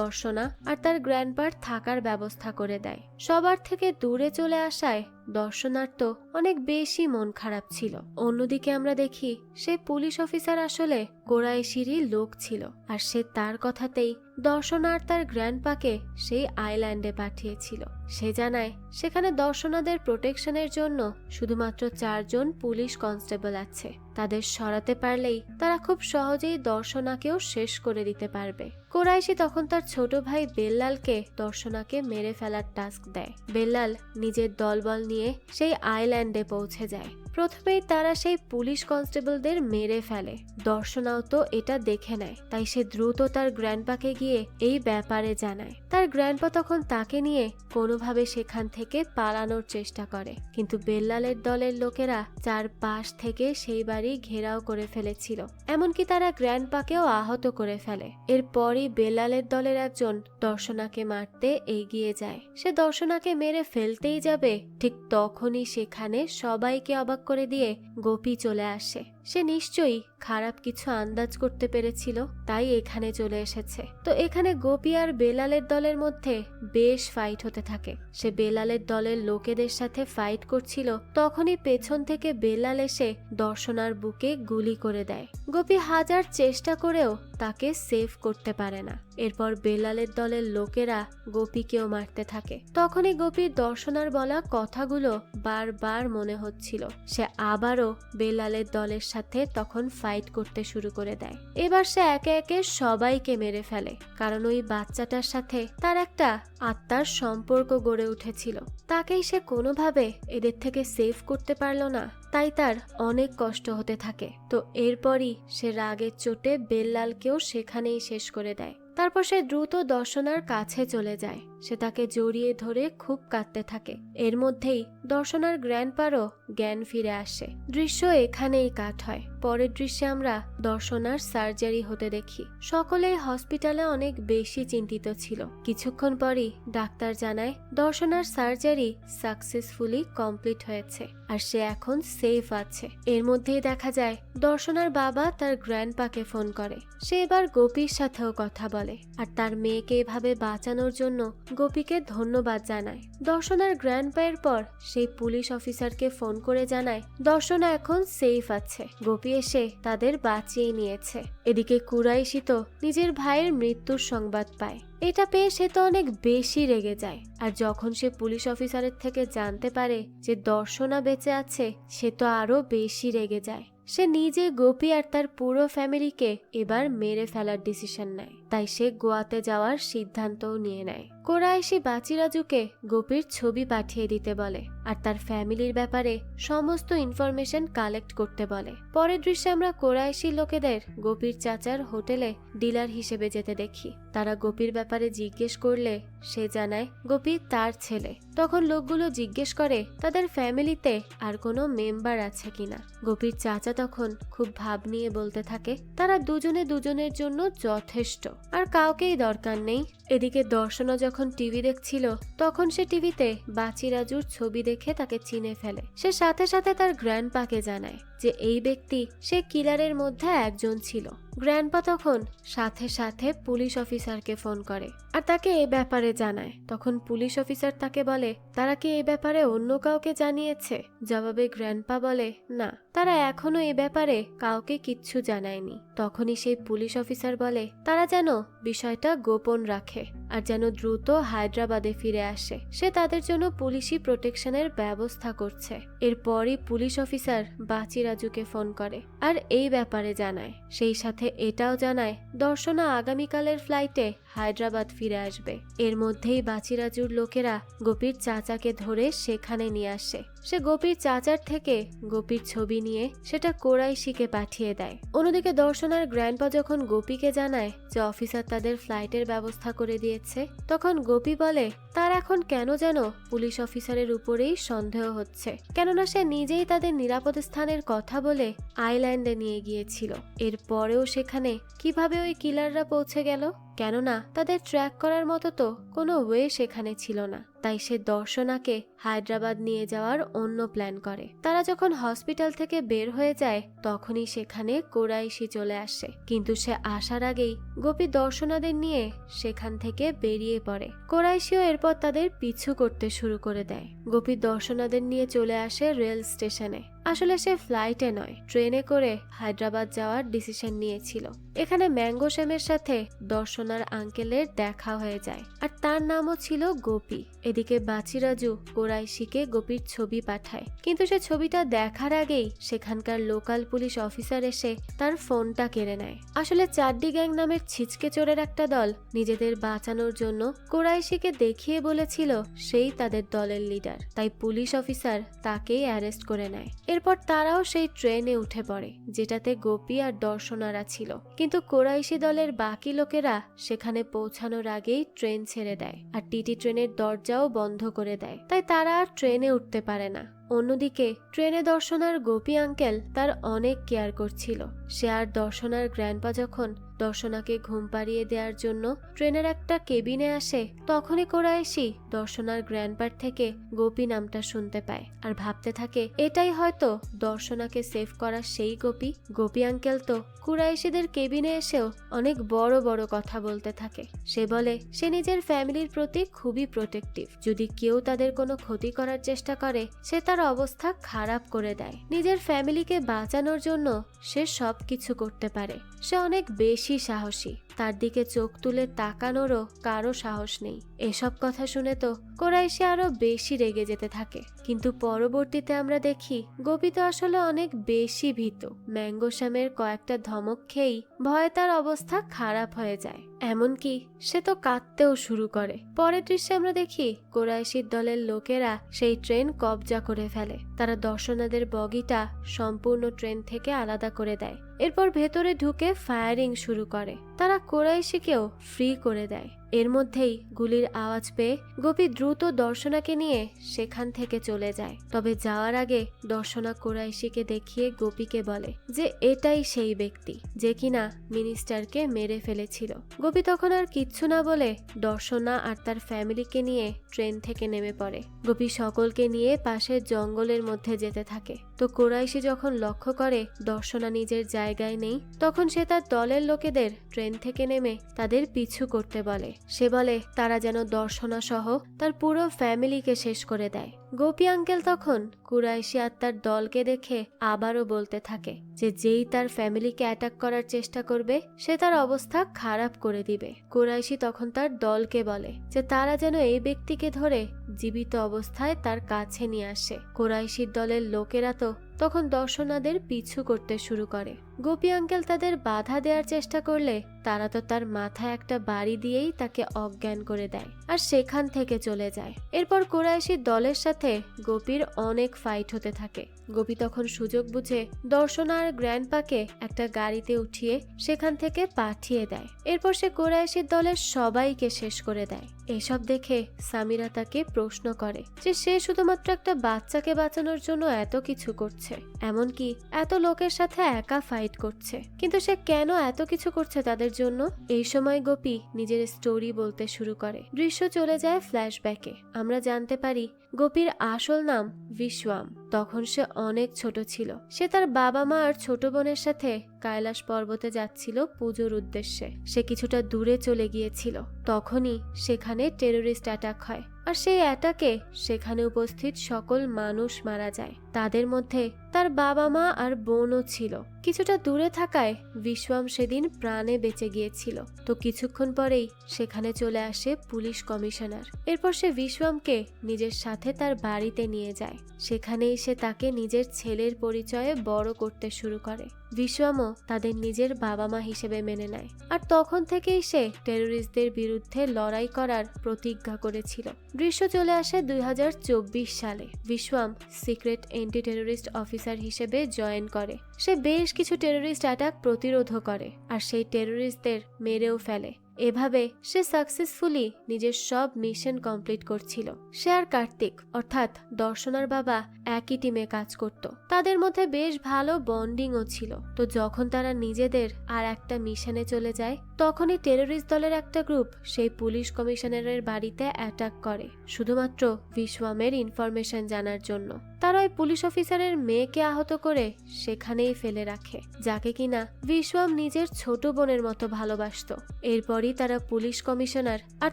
দর্শনা আর তার গ্র্যান্ডপার থাকার ব্যবস্থা করে দেয়। সবার থেকে দূরে চলে আসায় দর্শনার তো অনেক বেশি মন খারাপ ছিল। অন্যদিকে আমরা দেখি সে পুলিশ অফিসার আসলে কোরাইশিরই লোক ছিল, আর সে তার কথাতেই দর্শনা আর তার গ্র্যান্ডপাকে সেই আইল্যান্ডে পাঠিয়েছিল। সে জানায় সেখানে দর্শনাদের প্রোটেকশনের জন্য শুধুমাত্র 4 জন পুলিশ কনস্টেবল আছে। তাদের সরাতে পারলেই তারা খুব সহজেই দর্শনাকেও শেষ করে দিতে পারবে। কোরাইশি তখন তার ছোট ভাই বেল্লালকে দর্শনাকে মেরে ফেলার টাস্ক দেয়। বেল্লাল নিজের দলবল নিয়ে সেই আইল্যান্ডে পৌঁছে যায়। প্রথমেই তারা সেই পুলিশ কনস্টেবলদের মেরে ফেলে। দর্শনাও তো এটা দেখে নেয়, তাই সে দ্রুত তার গ্র্যান্ডপাকে গিয়ে এই ব্যাপারে জানায়। তার গ্র্যান্ডপা তখন তাকে নিয়ে কোনোভাবে সেখান থেকে পালানোর চেষ্টা করে, কিন্তু বেল্লালের দলের লোকেরা চারপাশ থেকে সেই বাড়ি ঘেরাও করে ফেলেছিল। এমনকি তারা গ্র্যান্ডপাকেও আহত করে ফেলে। এরপরই বেল্লালের দলের একজন দর্শনাকে মারতে এগিয়ে যায়। সে দর্শনাকে মেরে ফেলতেই যাবে, ঠিক তখনই সেখানে সবাইকে অবাক করে দিয়ে গোপী চলে আসে। সে নিশ্চয়ই খারাপ কিছু আন্দাজ করতে পেরেছিল, তাই এখানে চলে এসেছে। তো এখানে গোপী আর বেলালের দলের মধ্যে বেশ ফাইট হতে থাকে। সে বেলালের দলের লোকেদের সাথে ফাইট করছিল, তখনই পেছন থেকে বেলাল এসে দর্শনার বুকে গুলি করে দেয়। গোপী হাজার চেষ্টা করেও তাকে সেভ করতে পারে না। এরপর বেলালের দলের লোকেরা গোপীকেও মারতে থাকে। তখনই গোপীর দর্শনার বলা কথাগুলো বারবার মনে হচ্ছিল। সে আবারও বেলালের দলের সাথে তখন ফাইট করতে শুরু করে দেয়। এবার সে একে একে সবাইকে মেরে ফেলে, কারণ ওই বাচ্চাটার সাথে তার একটা আত্মার সম্পর্ক গড়ে উঠেছিল। তাকেই সে কোনোভাবে এদের থেকে সেভ করতে পারলো না, তাই তার অনেক কষ্ট হতে থাকে। তো এরপরই সে রাগের চোটে বেল্লালকেও সেখানেই শেষ করে দেয়। তারপর সে দ্রুত দর্শনার কাছে চলে যায়। সে তাকে জড়িয়ে ধরে খুব কাঁদতে থাকে। এর মধ্যেই দর্শনার গ্র্যান্ডপারও জ্ঞান ফিরে আসে। দৃশ্য এখানেই কাট হয়। পরের দৃশ্যে আমরা দর্শনার সার্জারি হতে দেখি। সকলেই হসপিটালে অনেক বেশি চিন্তিত ছিল। কিছুক্ষণ পরই ডাক্তার জানায় দর্শনার সার্জারি সাকসেসফুলি কমপ্লিট হয়েছে আর সে এখন সেফ আছে। এর মধ্যেই দেখা যায় দর্শনার বাবা তার গ্র্যান্ডপাকে ফোন করে। সে এবার গোপীর সাথেও কথা বলে আর তার মেয়েকে এভাবে বাঁচানোর জন্য গোপীকে ধন্যবাদ জানায়। দর্শনার গ্র্যান্ডপায়ের পর সেই পুলিশ অফিসারকে ফোন করে জানায় দর্শনা এখন সেফ আছে। গোপী এসে তাদের বাঁচিয়ে নিয়েছে। এদিকে কুরাইশি তো নিজের ভাইয়ের মৃত্যুর সংবাদ পায়। এটা পেয়ে সে তো অনেক বেশি রেগে যায়। আর যখন সে পুলিশ অফিসারের থেকে জানতে পারে যে দর্শনা বেঁচে আছে, সে তো আরো বেশি রেগে যায়। সে নিজে গোপী আর তার পুরো ফ্যামিলিকে এবার মেরে ফেলার ডিসিশন নেয়। তাই সে গোয়াতে যাওয়ার সিদ্ধান্তও নিয়ে নেয়। কোরাইশি বাচিরাজুকে গোপীর ছবি পাঠিয়ে দিতে বলে আর তার ফ্যামিলির ব্যাপারে সমস্ত ইনফরমেশন কালেক্ট করতে বলে। পরের দৃশ্যে আমরা কোরাইশি লোকেদের গোপীর চাচার হোটেলে ডিলার হিসেবে যেতে দেখি। তারা গোপীর ব্যাপারে জিজ্ঞেস করলে সে জানায় গোপী তার ছেলে। তখন লোকগুলো জিজ্ঞেস করে তাদের ফ্যামিলিতে আর কোনো মেম্বার আছে কিনা। গোপীর চাচা তখন খুব ভাব নিয়ে বলতে থাকে তারা দুজনে দুজনের জন্য যথেষ্ট, আর কাউকেই দরকার নেই। এদিকে দর্শনা যখন টিভি দেখছিল তখন সে টিভিতে বাচি রাজুর ছবি দেখে তাকে চিনে ফেলে। সে সাথে সাথে তার গ্র্যান্ডপাকে জানায় যে এই ব্যক্তি সে কিলারের মধ্যে একজন ছিল। গ্র্যান্ডপা তখন সাথে সাথে পুলিশ অফিসারকে ফোন করে আর তাকে এই ব্যাপারে জানায়। তখন পুলিশ অফিসার তাকে বলে তারা কি এই ব্যাপারে অন্য কাউকে জানিয়েছে। জবাবে গ্র্যান্ডপা বলে না, তারা এখনো এই ব্যাপারে কাউকে কিচ্ছু জানায়নি। তখনই সেই পুলিশ অফিসার বলে তারা যেন বিষয়টা গোপন রাখে আর যেন দ্রুত হায়দ্রাবাদে ফিরে আসে। সে তাদের জন্য পুলিশি প্রোটেকশনের ব্যবস্থা করছে। এরপরই পুলিশ অফিসার বাচি রাজুকে ফোন করে আর এই ব্যাপারে জানায়। সেই সাথে এটাও জানায় দর্শনা আগামীকালের ফ্লাইটে হায়দ্রাবাদ ফিরে আসবে। এর মধ্যেই বাচি রাজুর লোকেরা গোপীর চাচাকে ধরে সেখানে নিয়ে আসে। সে গোপীর চাচার থেকে গোপীর ছবি নিয়ে সেটা কোরাইশিকে পাঠিয়ে দেয়। অন্যদিকে দর্শনার গ্র্যান্ডপা যখন গোপীকে জানায় যে অফিসার তাদের ফ্লাইটের ব্যবস্থা করে দিয়েছে, তখন গোপী বলে তার এখন কেন যেন পুলিশ অফিসারের উপরেই সন্দেহ হচ্ছে, কেননা সে নিজেই তাদের নিরাপদ স্থানের কথা বলে আইল্যান্ডে নিয়ে গিয়েছিল। এরপরেও সেখানে কিভাবে ওই কিলাররা পৌঁছে গেল, কেননা তাদের ট্র্যাক করার মতো তো কোনো ওয়ে সেখানে ছিল না। তাই সে দর্শনাকে হায়দ্রাবাদ নিয়ে যাওয়ার অন্য প্ল্যান করে। তারা যখন হসপিটাল থেকে বের হয়ে যায় তখনই সেখানে কোরাইশি চলে আসে, কিন্তু সে আসার আগেই গোপী দর্শনাদের নিয়ে সেখান থেকে বেরিয়ে পড়ে। কোরাইশিও এরপর তাদের পিছু করতে শুরু করে দেয়। গোপী দর্শনাদের নিয়ে চলে আসে রেল স্টেশনে। আসলে সে ফ্লাইটে নয়, ট্রেনে করে হায়দ্রাবাদ যাওয়ার ডিসিশন নিয়েছিল। এখানে ম্যাঙ্গো শ্যামের সাথে দর্শনার আঙ্কেলের দেখা হয়ে যায় আর তার নামও ছিল গোপী। এদিকে বাচি রাজু কোরাইশিকে গোপীর ছবি পাঠায়, কিন্তু সে ছবিটা দেখার আগেই সেখানকার লোকাল পুলিশ অফিসার এসে তার ফোনটা কেড়ে নেয়। আসলে চাড্ডি গ্যাং নামের ছিচকে চোরের একটা দল নিজেদের বাঁচানোর জন্য কোরাইশিকে দেখিয়ে বলেছিল সেই তাদের দলের লিডার। তাই পুলিশ অফিসার তাকেই অ্যারেস্ট করে নেয়। এরপর তারাও সেই ট্রেনে উঠে পড়ে যেটাতে গোপী আর দর্শনারা ছিল, কিন্তু কোরাইশি দলের বাকি লোকেরা সেখানে পৌঁছানোর আগেই ট্রেন ছেড়ে দেয় আর টিটি ট্রেনের দরজাও বন্ধ করে দেয়। তাই তারা আর ট্রেনে উঠতে পারে না। অন্যদিকে ট্রেনে দর্শনার গোপী আঙ্কেল তার অনেক কেয়ার করছিল। সে আর দর্শনার গ্র্যান্ডপা যখন দর্শনাকে ঘুম পাড়িয়ে দেওয়ার জন্য ট্রেনের একটা কেবিনে আসে, তখনই কোরাইশি দর্শনার গ্র্যান্ডপার থেকে গোপী নামটা শুনতে পায় আর ভাবতে থাকে এটাই হয়তো দর্শনাকে সেভ করা সেই গোপী। গোপী আঙ্কেল তো কুরাইশিদের কেবিনে এসেও অনেক বড় বড় কথা বলতে থাকে। সে বলে সে নিজের ফ্যামিলির প্রতি খুবই প্রোটেক্টিভ। যদি কেউ তাদের কোনো ক্ষতি করার চেষ্টা করে সে তার অবস্থা খারাপ করে দেয়। নিজের ফ্যামিলিকে বাঁচানোর জন্য সে সবকিছু করতে পারে। সে অনেক বেশি সাহসী, তার দিকে চোখ তুলে তাকানোরও কারো সাহস নেই। এসব কথা শুনে তো কোরাইশি আরো বেশি রেগে যেতে থাকে, কিন্তু পরবর্তীতে আমরা দেখি গোপী তো আসলে অনেক বেশি ভীত। ম্যাঙ্গো শ্যামের কয়েকটা ধমক খেয়েই ভয়ে তার অবস্থা খারাপ হয়ে যায়, এমনকি সে তো কাঁদতেও শুরু করে। পরের দৃশ্যে আমরা দেখি কোরাইশির দলের লোকেরা সেই ট্রেন কবজা করে ফেলে। তারা দর্শনাদের বগিটা সম্পূর্ণ ট্রেন থেকে আলাদা করে দেয়। এরপর ভেতরে ঢুকে ফায়ারিং শুরু করে। তারা কোরাইশিকেও ফ্রি করে দেয়। এর মধ্যেই গুলির আওয়াজ পেয়ে গোপী দ্রুত দর্শনাকে নিয়ে সেখান থেকে চলে যায়। তবে যাওয়ার আগে দর্শনা কোরাইশিকে দেখিয়ে গোপীকে বলে যে এটাই সেই ব্যক্তি যে কিনা মিনিস্টারকে মেরে ফেলেছিল। গোপী তখন আর কিচ্ছু না বলে দর্শনা আর তার ফ্যামিলিকে নিয়ে ট্রেন থেকে নেমে পড়ে। গোপী সকলকে নিয়ে পাশের জঙ্গলের মধ্যে যেতে থাকে। তো কোরাইশি যখন লক্ষ্য করে দর্শনা নিজের জায়গায় নেই, তখন সে তার দলের লোকেদের ট্রেন থেকে নেমে তাদের পিছু করতে বলে। সে বলে তারা যেন দর্শনা সহ তার পুরো ফ্যামিলিকে শেষ করে দেয়। গোপী আঙ্কেল তখন কুরাইশি আর তার দলকে দেখে আবারও বলতে থাকে যে যেই তার ফ্যামিলিকে অ্যাটাক করার চেষ্টা করবে সে তার অবস্থা খারাপ করে দিবে। কুরাইশি তখন তার দলকে বলে যে তারা যেন এই ব্যক্তিকে ধরে জীবিত অবস্থায় তার কাছে নিয়ে আসে। কুরাইশির দলের লোকেরা তো তখন দর্শনাদের পিছু করতে শুরু করে। গোপী আঙ্কেল তাদের বাধা দেওয়ার চেষ্টা করলে তারা তো তার মাথায় একটা বাড়ি দিয়েই তাকে অজ্ঞান করে দেয় আর সেখান থেকে চলে যায়। এরপর কুরাইশি দলের সাথে গোপীর অনেক ফাইট হতে থাকে। গোপী তখন সুযোগ বুঝে দর্শনা আর গ্র্যান্ডপাকে একটা গাড়িতে উঠিয়ে সেখান থেকে পাঠিয়ে দেয়। এরপর সে কুরাইশি দলের সবাইকে শেষ করে দেয়। এসব দেখে সামিরা তাকে প্রশ্ন করে যে সে শুধুমাত্র একটা বাচ্চাকে বাঁচানোর জন্য এত কিছু করছে, এমনকি এত লোকের সাথে একা ফাইট করছে, কিন্তু সে কেন এত কিছু করছে তাদের জন্য। এই সময় গোপী নিজের স্টোরি বলতে শুরু করে। দৃশ্য চলে যায় ফ্ল্যাশব্যাকে। আমরা জানতে পারি গোপীর আসল নাম বিশ্বম। তখন সে অনেক ছোট ছিল। সে তার বাবা মা আর ছোট বোনের সাথে কৈলাস পর্বতে যাচ্ছিল পুজোর উদ্দেশ্যে। সে কিছুটা দূরে চলে গিয়েছিল। তখনই সেখানে টেরোরিস্ট অ্যাটাক হয় আর সেই অ্যাটাকে সেখানে উপস্থিত সকল মানুষ মারা যায়। তাদের মধ্যে তার বাবা মা আর বোনও ছিল। কিছুটা দূরে থাকায় বিশ্বম সেদিন প্রাণে বেঁচে গিয়েছিল। তো কিছুক্ষণ পরেই সেখানে চলে আসে পুলিশ কমিশনার। এরপর সে বিশ্বমকে নিজের সাথে তার বাড়িতে নিয়ে যায়। সেখানেই সে তাকে নিজের ছেলের পরিচয়ে বড় করতে শুরু করে। বিশ্বমও তাদের নিজের বাবা মা হিসেবে মেনে নেয় আর তখন থেকেই সে টেরোরিস্টদের বিরুদ্ধে লড়াই করার প্রতিজ্ঞা করেছিল। দৃশ্য চলে আসে 2024 সালে। বিশ্বম সিক্রেট অ্যান্টি টেরোরিস্ট অফিসার হিসেবে জয়েন করে। সে বেশ কিছু টেরোরিস্ট অ্যাটাক প্রতিরোধ করে আর সেই টেরোরিস্টদের মেরেও ফেলে। এভাবে সে সাকসেসফুলি নিজের সব মিশন কমপ্লিট করছিল। সে আর কার্তিক অর্থাৎ দর্শনার বাবা একই টিমে কাজ করত। তাদের মধ্যে বেশ ভালো বন্ডিংও ছিল। তো যখন তারা নিজেদের আর একটা মিশনে চলে যায় তখনই টেরোরিস্ট দলের একটা গ্রুপ সেই পুলিশ কমিশনারের বাড়িতে অ্যাটাক করে শুধুমাত্র বিশ্বমের ইনফরমেশন জানার জন্য। তারা ওই পুলিশ অফিসারের মেয়েকে আহত করে সেখানেই ফেলে রাখে, যাকে কিনা বিশ্বম নিজের ছোট বোনের মতো ভালোবাসত। এরপরই তারা পুলিশ কমিশনার আর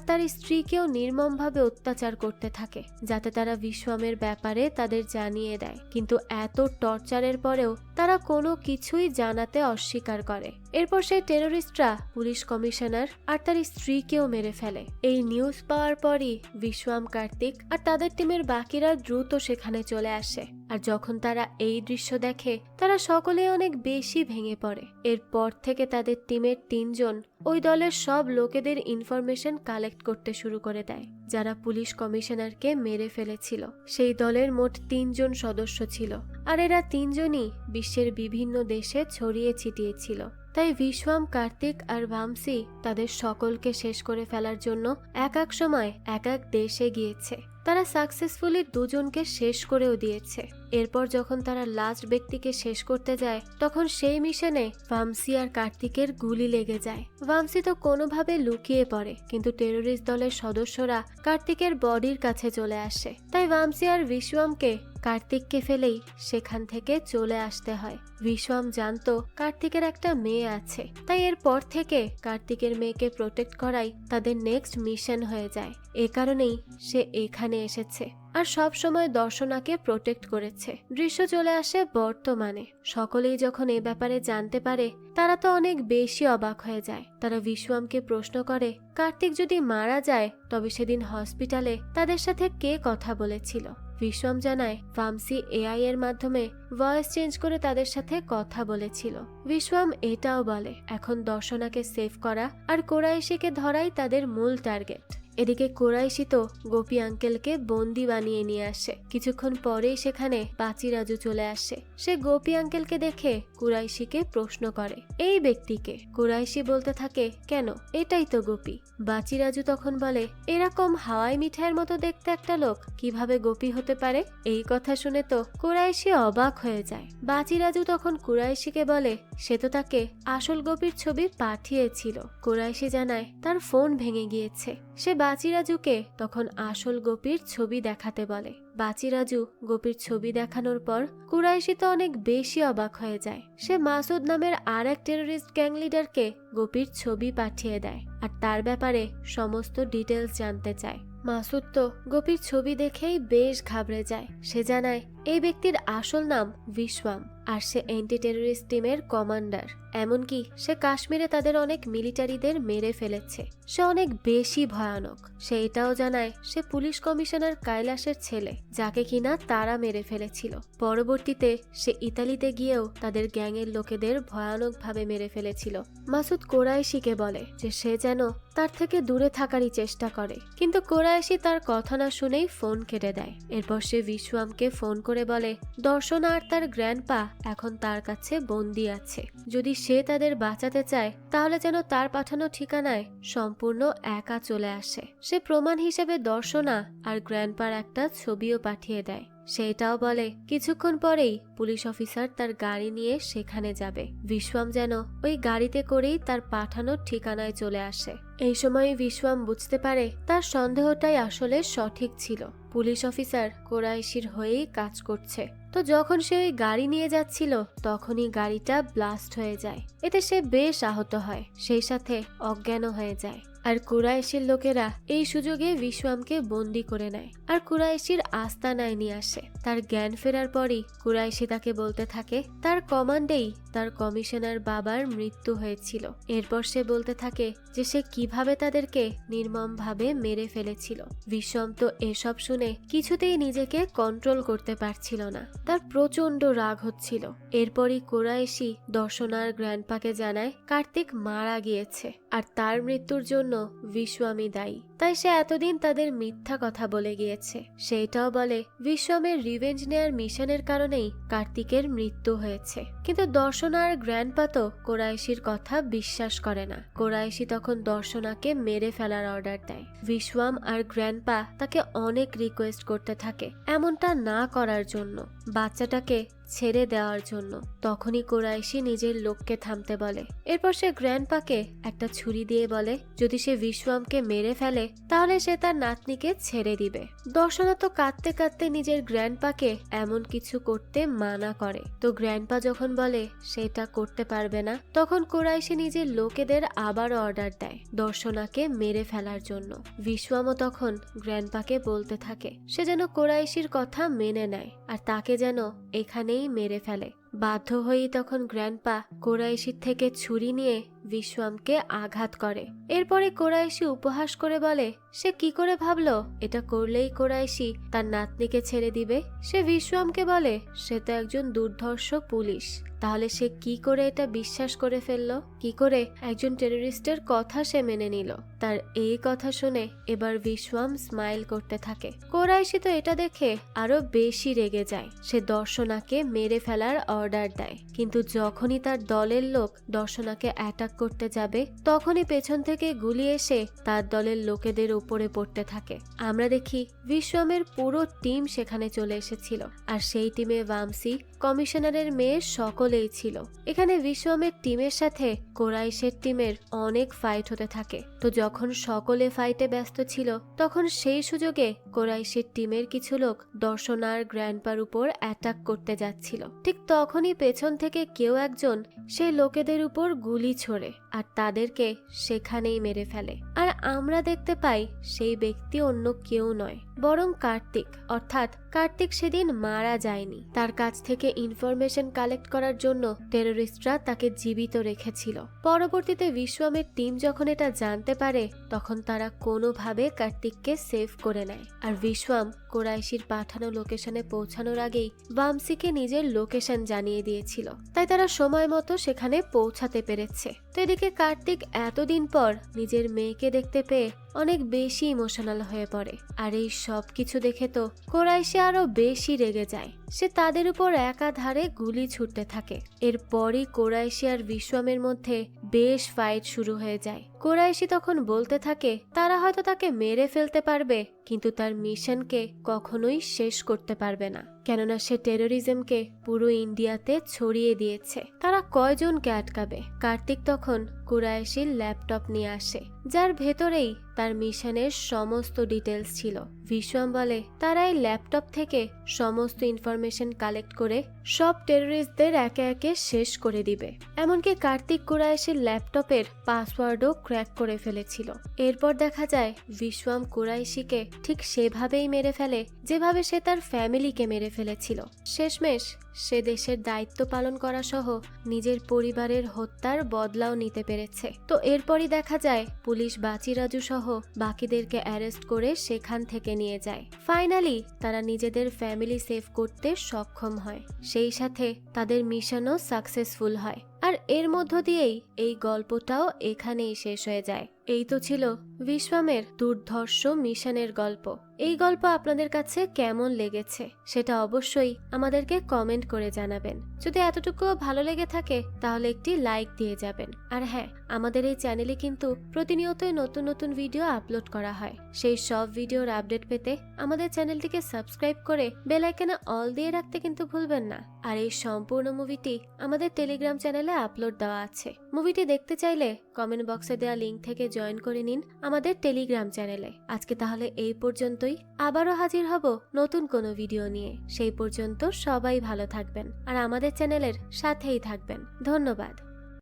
তার স্ত্রীকেও নির্মমভাবে অত্যাচার করতে থাকে যাতে তারা বিশ্বমের ব্যাপারে তাদের জানিয়ে দেয়। কিন্তু এত টর্চারের পরেও তারা কোনো কিছুই জানাতে অস্বীকার করে। এরপর সেই টেরোরিস্টরা পুলিশ কমিশনার আর তার স্ত্রীকেও মেরে ফেলে। এই নিউজ পাওয়ার পরই বিশ্বম, কার্তিক আর তাদের টিমের বাকিরা দ্রুত সেখানে চলে আসে। আর যখন তারা এই দৃশ্য দেখে তারা সকলে অনেক বেশি ভেঙে পড়ে। এরপর থেকে তাদের টিমের 3 জন ওই দলের সব লোকেদের ইনফরমেশন কালেক্ট করতে শুরু করে দেয় যারা পুলিশ কমিশনারকে মেরে ফেলেছিল। সেই দলের মোট 3 জন সদস্য ছিল আর এরা 3 জনই বিশ্বের বিভিন্ন দেশে ছড়িয়ে ছিটিয়ে ছিল। তাই বিশ্বম, কার্তিক আর ভামসি তাদের সকলকে শেষ করে ফেলার জন্য এক এক সময় এক এক দেশে গিয়েছে। তারা সাকসেসফুলি 2 জনকে শেষ করেও দিয়েছে। এরপর যখন তারা লাস্ট ব্যক্তিকে শেষ করতে যায় তখন সেই মিশনে ভামসি আর কার্তিকের গুলি লেগে যায়। ভামসি তো কোনোভাবে লুকিয়ে পড়ে, কিন্তু টেরোরিস্ট দলের সদস্যরা কার্তিকের বডির কাছে চলে আসে। তাই ভামসি আর বিশ্বমকে কার্তিককে ফেলেই সেখান থেকে চলে আসতে হয়। বিশ্বম জানতো কার্তিকের একটা মেয়ে আছে, তাই এরপর থেকে কার্তিকের মেয়েকে প্রোটেক্ট করাই তাদের নেক্সট মিশন হয়ে যায়। এ কারণেই সে এখানে এসেছে আর সব সময় দর্শনাকে প্রোটেক্ট করেছে। দৃশ্য চলে আসে বর্তমানে। সকলেই যখন এ ব্যাপারে জানতে পারে তারা তো অনেক বেশি অবাক হয়ে যায়। তারা বিশ্বমকে প্রশ্ন করে কার্তিক যদি মারা যায় তবে সেদিন হসপিটালে তাদের সাথে কে কথা বলেছিল। বিশ্বম জানায় ভামসি এআই এর মাধ্যমে ভয়েস চেঞ্জ করে তাদের সাথে কথা বলেছিল। বিশ্বম এটাও বলে এখন দর্শনাকে সেভ করা আর কোরাইশিকে ধরাই তাদের মূল টার্গেট। এদিকে কুরাইশি তো গোপী আঙ্কেলকে বন্দি বানিয়ে নিয়ে আসে। কিছুক্ষণ পরেই সেখানে বাচিরাজু চলে আসে। সে গোপী আঙ্কেলকে দেখে কুরাইশিকে প্রশ্ন করে এই ব্যক্তিকে। কুরাইশি বলতে থাকে কেন, এটাই তো গোপী। বাচিরাজু তখন বলে এরকম হাওয়াই মিঠাইয়ের মতো দেখতে একটা লোক কিভাবে গোপী হতে পারে। এই কথা শুনে তো কুরাইশি অবাক হয়ে যায়। বাচিরাজু তখন কুরাইশিকে বলে সে তো তাকে আসল গোপীর ছবি পাঠিয়েছিল। কুরাইশি জানায় তার ফোন ভেঙে গিয়েছে। সে বাচিরাজুকে তখন আসল গোপীর ছবি দেখাতে বলে। বাচিরাজু গোপীর ছবি দেখানোর পর কুরাইশি তো অনেক বেশি অবাক হয়ে যায়। সে মাসুদ নামের আর এক টেরোরিস্ট গ্যাং লিডারকে গোপীর ছবি পাঠিয়ে দেয় আর তার ব্যাপারে সমস্ত ডিটেলস জানতে চায়। মাসুদ তো গোপীর ছবি দেখেই বেশ ঘাবড়ে যায়। সে জানায় এই ব্যক্তির আসল নাম বিশ্বম আর সে অ্যান্টি টেরোরিস্ট টিমের কমান্ডার। এমনকি সে কাশ্মীরে তাদের অনেক মিলিটারিদের মেরে ফেলেছে। সে অনেক বেশি ভয়ানক। সে এটাও জানায় সে পুলিশ কমিশনার কৈলাসের ছেলে, যাকে কিনা তারা মেরে ফেলেছিল। পরবর্তীতে সে ইতালিতে গিয়েও তাদের গ্যাংয়ের লোকেদের ভয়ানকভাবে মেরে ফেলেছিল। মাসুদ কোরাইশিকে বলে যে সে যেন তার থেকে দূরে থাকারই চেষ্টা করে, কিন্তু কোরাইশি তার কথা না শুনেই ফোন কেটে দেয়। এরপর সে বিশ্বমকে ফোন করে বলে দর্শনা আর তার গ্র্যান্ডপা এখন তার কাছে বন্দী আছে। যদি সে তাদের বাঁচাতে চায় তাহলে যেন তার পাঠানো ঠিকানায় সম্পূর্ণ একা চলে আসে। সে প্রমাণ হিসেবে দর্শনা আর গ্র্যান্ডপার একটা ছবিও পাঠিয়ে দেয়। সেটাও বলে কিছুক্ষণ পরেই পুলিশ অফিসার তার গাড়ি নিয়ে সেখানে যাবে। বিশ্বম যেন ওই গাড়িতে করেই তার পাঠানোর ঠিকানায় চলে আসে। এই সময় বিশ্বম বুঝতে পারে তার সন্দেহটাই আসলে সঠিক ছিল। পুলিশ অফিসার কোরাইশির হয়েই কাজ করছে। তো যখন সে ওই গাড়ি নিয়ে যাচ্ছিল তখনই গাড়িটা ব্লাস্ট হয়ে যায়। এতে সে বেশ আহত হয়, সেই সাথে অজ্ঞানও হয়ে যায়। আর কুরাইশির লোকেরা এই সুযোগে বিশ্বমকে বন্দি করে নেয় আর কুরাইশির আস্তানায় নিয়ে আসে। তার জ্ঞান ফেরার পরই কুরাইশি তাকে বলতে থাকে তার কমান্ডেই তার কমিশনার বাবার মৃত্যু হয়েছিল। এরপর সে বলতে থাকে যে সে কিভাবে তাদেরকে নির্মমভাবে মেরে ফেলেছিল। বিশ্বম তো এসব শুনে কিছুতেই নিজেকে কন্ট্রোল করতে পারছিল না, তার প্রচন্ড রাগ হচ্ছিল। এরপরই কুরাইশি দর্শনার গ্র্যান্ডপাকে জানায় কার্তিক মারা গিয়েছে আর তার মৃত্যুর জন্য বিশ্বমই দায়ী। তাই সে এতদিন তাদের মিথ্যা কথা বলে গিয়েছে। সেটাও বলে বিশ্বমের রিভেঞ্জ নেয়ার মিশনের কারণেই কার্তিকের মৃত্যু হয়েছে। কিন্তু দর্শনা আর গ্র্যান্ডপা তো কোরাইশির কথা বিশ্বাস করে না। কোরাইশি তখন দর্শনাকে মেরে ফেলার অর্ডার দেয়। বিশ্বম আর গ্র্যান্ডপা তাকে অনেক রিকোয়েস্ট করতে থাকে এমনটা না করার জন্য, বাচ্চাটাকে ছেড়ে দেওয়ার জন্য। তখনই কোরাইশি নিজের লোককে থামতে বলে। এরপর সে গ্র্যান্ডপাকে একটা ছুরি দিয়ে বলে যদি সে বিশ্বমকে মেরে ফেলে তাহলে সে তার নাতনিকে ছেড়ে দিবে। দর্শনা তো কাঁদতে কাঁদতে নিজের গ্র্যান্ডপাকে এমন কিছু করতে মানা করে। তো গ্র্যান্ডপা যখন বলে সেটা করতে পারবে না, তখন কোরাইশি নিজের লোকেদের আবারও অর্ডার দেয় দর্শনাকে মেরে ফেলার জন্য। বিশ্বমও তখন গ্র্যান্ডপাকে বলতে থাকে সে যেন কোরাইশির কথা মেনে নেয় আর তাকে যেন এখানেই মেরে ফেলে। বাধ্য হয়েই তখন গ্র্যান্ডপা কোরাইশির থেকে ছুরি নিয়ে বিশ্বমকে আঘাত করে। এরপরে কোরাইশি উপহাস করে বলে সে কি করে ভাবলো এটা করলেই কোরাইশি তার নাতনিকে ছেড়ে দিবে। সে বিশ্বমকে বলে সে তো একজন দুর্ধর্ষ পুলিশ, তাহলে সে কি করে এটা বিশ্বাস করে ফেললো? কি করে একজন টেররিস্টের কথা সে মেনে নিল? তার এই কথা শুনে এবার বিশ্বম স্মাইল করতে থাকে। কোরাইশি তো এটা দেখে আরো বেশি রেগে যায়। সে দর্শনাকে মেরে ফেলার অর্ডার দেয়, কিন্তু যখনই তার দলের লোক দর্শনাকে অ্যাটাক করতে যাবে তখনই পেছন থেকে গুলি এসে তার দলের লোকেদের উপরে পড়তে থাকে। আমরা দেখি বিশ্বমের পুরো টিম সেখানে চলে এসেছিল আর সেই টিমে বামসি, কমিশনারের মেয়ে সকলেই ছিল। এখানে বিশ্বমের টিমের সাথে কোরাইশের টিমের অনেক ফাইট হতে থাকে। তো যখন সকলে ফাইটে ব্যস্ত ছিল তখন সেই সুযোগে কোরাইশের টিমের কিছু লোক দর্শনার গ্র্যান্ডপার উপর অ্যাটাক করতে যাচ্ছিল। ঠিক তখনই পেছন থেকে কেউ একজন সেই লোকেদের উপর গুলি ছোড়ে আর তাদেরকে সেখানেই মেরে ফেলে। আর আমরা দেখতে পাই সেই ব্যক্তি অন্য কেউ নয় বরং কার্তিক। অর্থাৎ কার্তিক সেদিন মারা যায়নি। তার কাছ থেকে ইনফরমেশন কালেক্ট করার জন্য টেররিস্টরা তাকে জীবিত রেখেছিল। পরবর্তীতে বিশ্বমের টিম যখন এটা জানতে পারে তখন তারা কোনোভাবে কার্তিককে সেভ করে নেয়। আর বিশ্বম কোরাইশির পাঠানো লোকেশনে পৌঁছানোর আগেই বামসিকে নিজের লোকেশন জানিয়ে দিয়েছিল, তাই তারা সময় মতো সেখানে পৌঁছাতে পেরেছে। তো এদিকে কার্তিক এতদিন পর নিজের মেয়েকে দেখতে পেয়ে অনেক বেশি ইমোশনাল হয়ে পড়ে। আর এই সব কিছু দেখে তো কোরাইশি আরো বেশি রেগে যায়। সে তাদের উপর একাধারে গুলি ছুটতে থাকে। এরপরই কোরাইশি আর বিশ্বমের মধ্যে বেশ ফাইট শুরু হয়ে যায়। কোরাইশি তখন বলতে থাকে তারা হয়তো তাকে মেরে ফেলতে পারবে, কিন্তু তার মিশনকে কখনোই শেষ করতে পারবে না, কেননা সে টেরোরিজমকে পুরো ইন্ডিয়াতে ছড়িয়ে দিয়েছে। তারা কয়জনকে আটকাবে? কার্তিক তখন কুরাইশির ল্যাপটপ নিয়ে আসে, যার ভেতরেই তার মিশনের সমস্ত ডিটেলস ছিল। বিশ্বম বলে তারা এই ল্যাপটপ থেকে সমস্ত ইনফরমেশন কালেক্ট করে সব টেররিস্টদের একে একে শেষ করে দিবে। এমনকি কার্তিক কুরাইশির ল্যাপটপের পাসওয়ার্ডও ক্র্যাক করে ফেলেছিল। এরপর দেখা যায় বিশ্বম কুরাইশিকে ঠিক সেভাবেই মেরে ফেলে যেভাবে সে তার ফ্যামিলিকে মেরে ফেলেছিল। শেষমেশ সে দেশের দায়িত্ব পালন করা সহ নিজের পরিবারের হত্যার বদলাও নিতে পেরেছে। তো এরপরই দেখা যায় পুলিশ বাচিরাজু সহ বাকিদেরকে অ্যারেস্ট করে সেখান থেকে নিয়ে যায়। ফাইনালি তারা নিজেদের ফ্যামিলি সেভ করতে সক্ষম হয়, সেই সাথে তাদের মিশনও সাকসেসফুল হয়। আর এর মধ্য দিয়েই এই গল্পটাও এখানেই শেষ হয়ে যায়। এই তো ছিল বিশ্বমের দুর্ধর্ষ মিশনের গল্প। এই গল্প আপনাদের কাছে কেমন লেগেছে সেটা অবশ্যই আমাদেরকে কমেন্ট করে জানাবেন। যদি এতটুকু ভালো লেগে থাকে তাহলে একটি লাইক দিয়ে যাবেন। আর হ্যাঁ, আমাদের এই চ্যানেলে কিন্তু প্রতিনিয়তই নতুন নতুন ভিডিও আপলোড করা হয়। সেই সব ভিডিওর আপডেট পেতে আমাদের চ্যানেলটিকে সাবস্ক্রাইব করে বেল আইকনে অল দিয়ে রাখতে কিন্তু ভুলবেন না। আর এই সম্পূর্ণ মুভিটি আমাদের টেলিগ্রাম চ্যানেলে আপলোড দেওয়া আছে। মুভিটি দেখতে চাইলে কমেন্ট বক্সে দেওয়া লিংক থেকে জয়েন করে নিন আমাদের টেলিগ্রাম চ্যানেলে। আজকে তাহলে এই পর্যন্তই, আবারও হাজির হব নতুন কোনো ভিডিও নিয়ে। সেই পর্যন্ত সবাই ভালো থাকবেন আর আমাদের চ্যানেলের সাথেই থাকবেন। ধন্যবাদ।